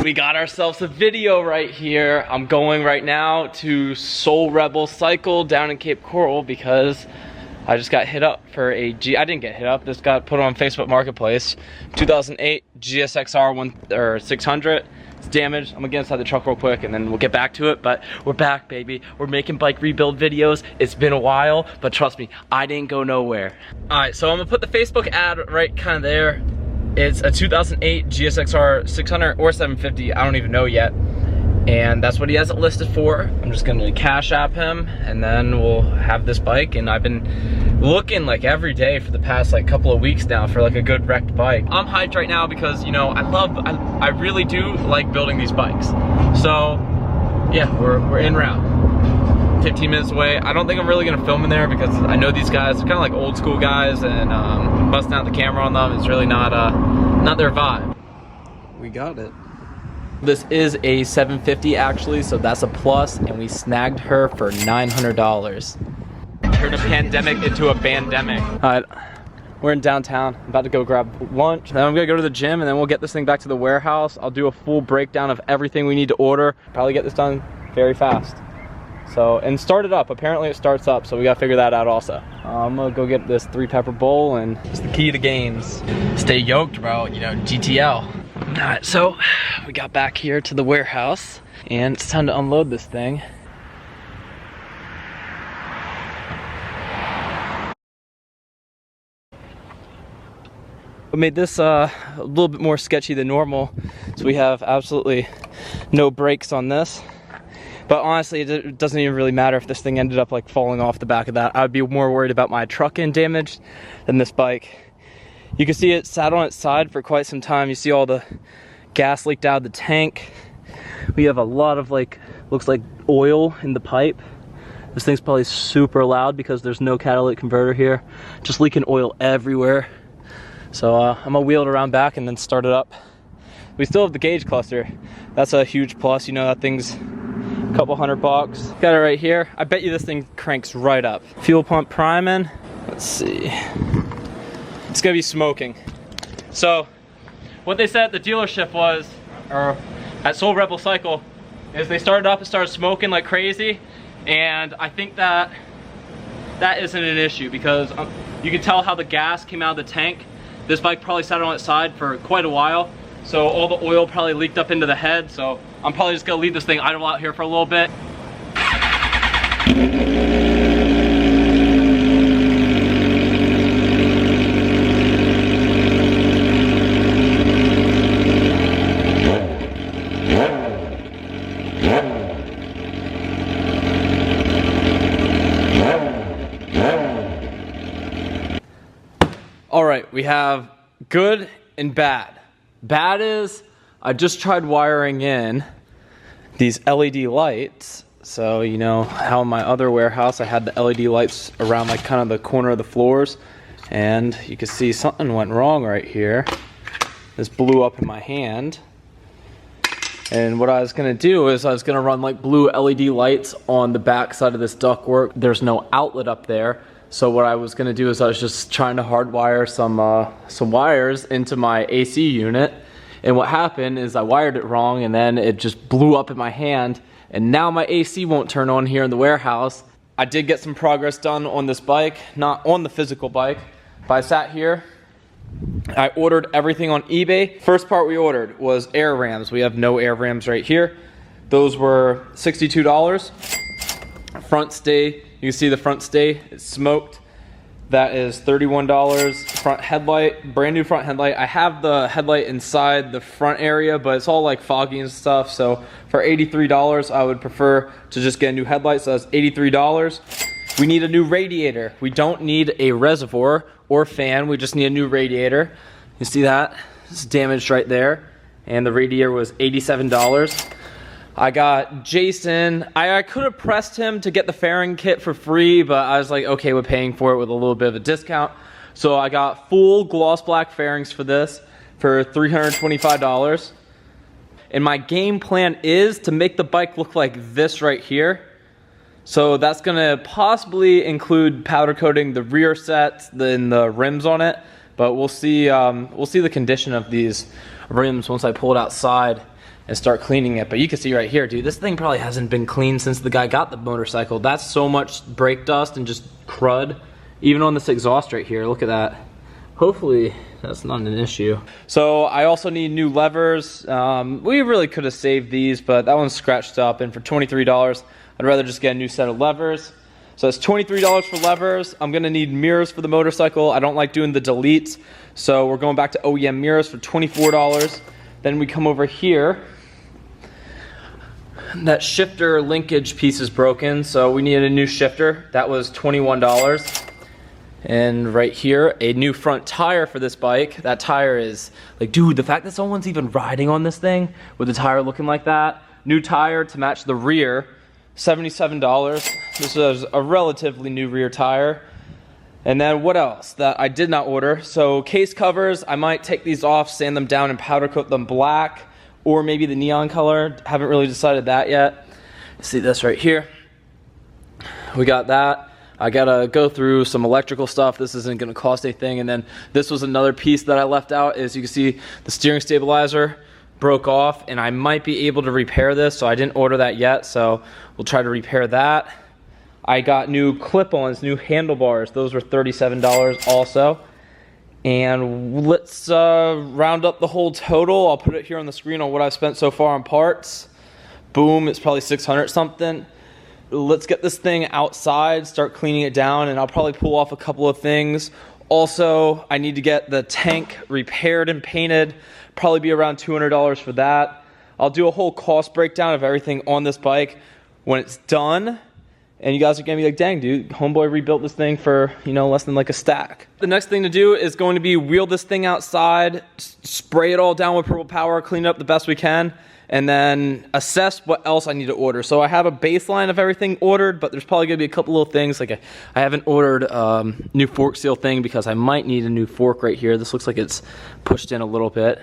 We got ourselves a video right here. I'm going right now to Soul Rebel Cycle down in Cape Coral because I just got hit up for a I didn't get hit up, this got put on Facebook Marketplace. 2008 Gsxr 600. It's damaged. I'm gonna get inside the truck real quick and then we'll get back to it, but we're back, baby. We're making bike rebuild videos. It's been a while, but trust me, I didn't go nowhere. All right, so I'm gonna put the Facebook ad right kind of there. It's a 2008 Gsxr 600 or 750, I don't even know yet. And that's what he has it listed for. I'm just gonna Cash App him and then we'll have this bike. And I've been looking like every day for the past like couple of weeks now for like a good wrecked bike. I'm hyped right now because, you know, I really do like building these bikes. So yeah, we're en route. 15 minutes away. I don't think I'm really gonna film in there because I know these guys are kind of like old school guys and busting out the camera on them is really not their vibe. We got it. This is a 750 actually, so that's a plus, and we snagged her for $900. Turned a pandemic into a bandemic. All right, we're in downtown. I'm about to go grab lunch. Then I'm gonna go to the gym and then we'll get this thing back to the warehouse. I'll do a full breakdown of everything we need to order. Probably get this done very fast. So, and start it up. Apparently it starts up, so we gotta figure that out also. I'm gonna go get this 3-pepper bowl, and it's the key to games. Stay yoked, bro, you know, GTL. All right, so we got back here to the warehouse, and it's time to unload this thing. What made this a little bit more sketchy than normal, so we have absolutely no brakes on this. But honestly, it doesn't even really matter if this thing ended up like falling off the back of that. I would be more worried about my truck getting damaged than this bike. You can see it sat on its side for quite some time. You see all the gas leaked out of the tank. We have a lot of like, looks like oil in the pipe. This thing's probably super loud because there's no catalytic converter here. Just leaking oil everywhere. So I'm gonna wheel it around back and then start it up. We still have the gauge cluster. That's a huge plus. You know, that thing's a couple $100. Got it right here. I bet you this thing cranks right up. Fuel pump priming. Let's see. It's gonna be smoking. So what they said at the dealership was, or at Soul Rebel Cycle, is they started up and started smoking like crazy. And I think that isn't an issue because you can tell how the gas came out of the tank. This bike probably sat on its side for quite a while. So all the oil probably leaked up into the head. So I'm probably just gonna leave this thing idle out here for a little bit. All right, we have good and bad. Bad is, I just tried wiring in these LED lights. So, you know, how in my other warehouse I had the LED lights around like kind of the corner of the floors. And you can see something went wrong right here. This blew up in my hand. And what I was gonna do is I was gonna run like blue LED lights on the back side of this ductwork. There's no outlet up there. So what I was gonna do is I was just trying to hardwire some wires into my AC unit. And what happened is I wired it wrong and then it just blew up in my hand. And now my AC won't turn on here in the warehouse. I did get some progress done on this bike, not on the physical bike, but I sat here. I ordered everything on eBay. First part we ordered was air rams. We have no air rams right here. Those were $62. Front stay. You can see the front stay, it's smoked. That is $31. Front headlight, brand new front headlight. I have the headlight inside the front area, but it's all like foggy and stuff. So for $83, I would prefer to just get a new headlight. So that's $83. We need a new radiator. We don't need a reservoir or fan. We just need a new radiator. You see that? It's damaged right there. And the radiator was $87. I got Jason. I could have pressed him to get the fairing kit for free, but I was like, okay with paying for it with a little bit of a discount. So I got full gloss black fairings for this for $325. And my game plan is to make the bike look like this right here. So that's gonna possibly include powder coating the rear sets, then the rims on it. But we'll see the condition of these rims once I pull it outside. and start cleaning it. But you can see right here, dude, this thing probably hasn't been cleaned since the guy got the motorcycle. That's so much brake dust and just crud. Even on this exhaust right here, look at that. Hopefully that's not an issue. So I also need new levers. We really could have saved these, but that one's scratched up, and for $23, I'd rather just get a new set of levers. So it's $23 for levers. I'm gonna need mirrors for the motorcycle. I don't like doing the deletes, so we're going back to OEM mirrors for $24. Then we come over here. That shifter linkage piece is broken, so we needed a new shifter. That was $21. And right here, a new front tire for this bike. That tire is like, dude, the fact that someone's even riding on this thing with the tire looking like that. New tire to match the rear, $77. This is a relatively new rear tire. And then what else that I did not order? So case covers, I might take these off, sand them down, and powder coat them black, or maybe the neon color. Haven't really decided that yet. See this right here? We got that. I gotta go through some electrical stuff. This isn't gonna cost anything. And then this was another piece that I left out. As you can see, the steering stabilizer broke off, and I might be able to repair this, so I didn't order that yet, so we'll try to repair that. I got new clip-ons, new handlebars. Those were $37 also. And let's round up the whole total. I'll put it here on the screen on what I've spent so far on parts. Boom, it's probably 600 something. Let's get this thing outside, start cleaning it down, and I'll probably pull off a couple of things. Also, I need to get the tank repaired and painted. Probably be around $200 for that. I'll do a whole cost breakdown of everything on this bike when it's done. And you guys are gonna be like, dang, dude, homeboy rebuilt this thing for, you know, less than like a stack. The next thing to do is going to be wheel this thing outside, spray it all down with Purple Power, clean it up the best we can, and then assess what else I need to order. So I have a baseline of everything ordered, but there's probably gonna be a couple little things. Like I haven't ordered new fork seal thing because I might need a new fork right here. This looks like it's pushed in a little bit.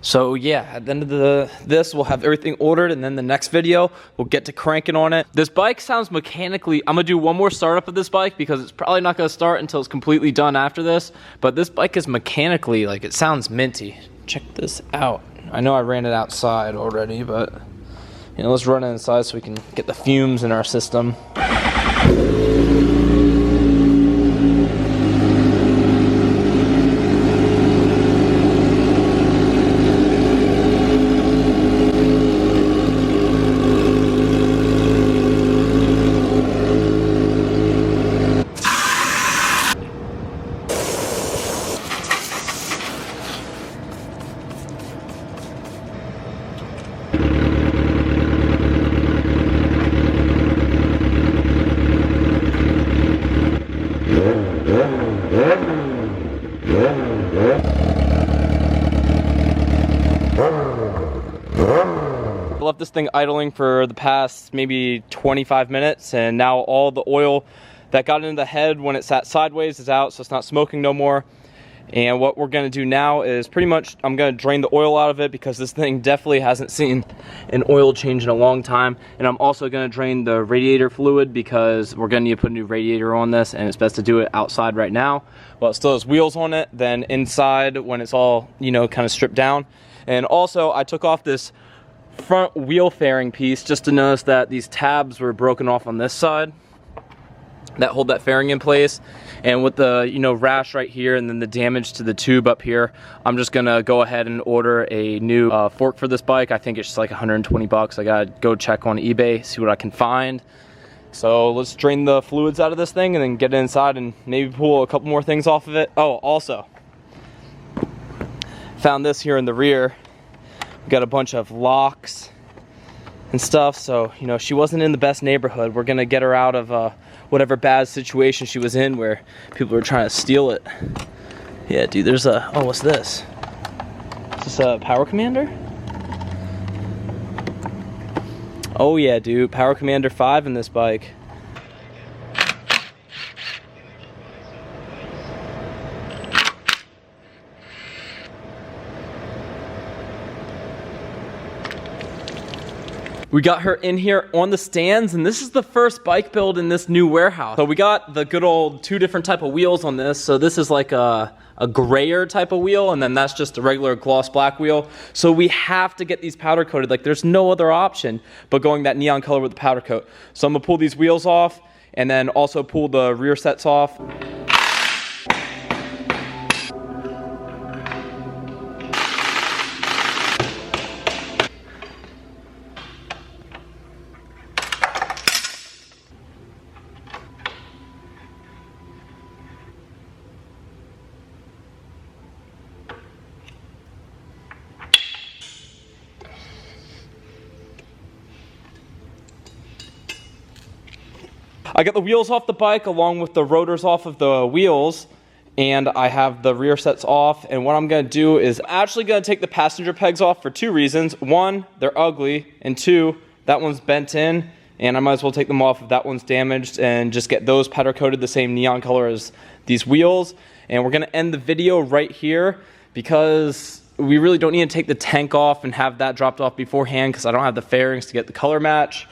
So yeah, at the end of this, we'll have everything ordered, and then the next video, we'll get to cranking on it. This bike sounds mechanically, I'm gonna do one more startup of this bike because it's probably not gonna start until it's completely done after this, but this bike is mechanically, like, it sounds minty. Check this out. I know I ran it outside already, but you know, let's run it inside so we can get the fumes in our system. I left this thing idling for the past maybe 25 minutes, and now all the oil that got into the head when it sat sideways is out, so it's not smoking no more. And what we're gonna do now is pretty much, I'm gonna drain the oil out of it because this thing definitely hasn't seen an oil change in a long time. And I'm also gonna drain the radiator fluid because we're gonna need to put a new radiator on this, and it's best to do it outside right now while it still has wheels on it, then inside when it's all, you know, kind of stripped down. And also I took off this front wheel fairing piece just to notice that these tabs were broken off on this side that hold that fairing in place. And with the, you know, rash right here and then the damage to the tube up here, I'm just gonna go ahead and order a new fork for this bike. I think it's just like 120 bucks. I gotta go check on eBay, see what I can find. So let's drain the fluids out of this thing and then get it inside and maybe pull a couple more things off of it. Oh, also found this here in the rear. We got a bunch of locks and stuff, so, you know, she wasn't in the best neighborhood. We're gonna get her out of whatever bad situation she was in where people were trying to steal it. Yeah, dude, there's a, oh, what's this? Is this a Power Commander? Oh yeah, dude, Power Commander 5 in this bike. We got her in here on the stands, and this is the first bike build in this new warehouse. So we got the good old 2 different type of wheels on this. So this is like a a grayer type of wheel, and then that's just a regular gloss black wheel. So we have to get these powder coated. Like, there's no other option but going that neon color with the powder coat. So I'm gonna pull these wheels off and then also pull the rear sets off. I got the wheels off the bike along with the rotors off of the wheels, and I have the rear sets off. And what I'm gonna do is actually gonna take the passenger pegs off for two reasons. One, they're ugly, and two, that one's bent in, and I might as well take them off if that one's damaged and just get those powder coated the same neon color as these wheels. And we're gonna end the video right here because we really don't need to take the tank off and have that dropped off beforehand because I don't have the fairings to get the color match.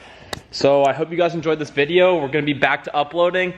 So I hope you guys enjoyed this video. We're going to be back to uploading.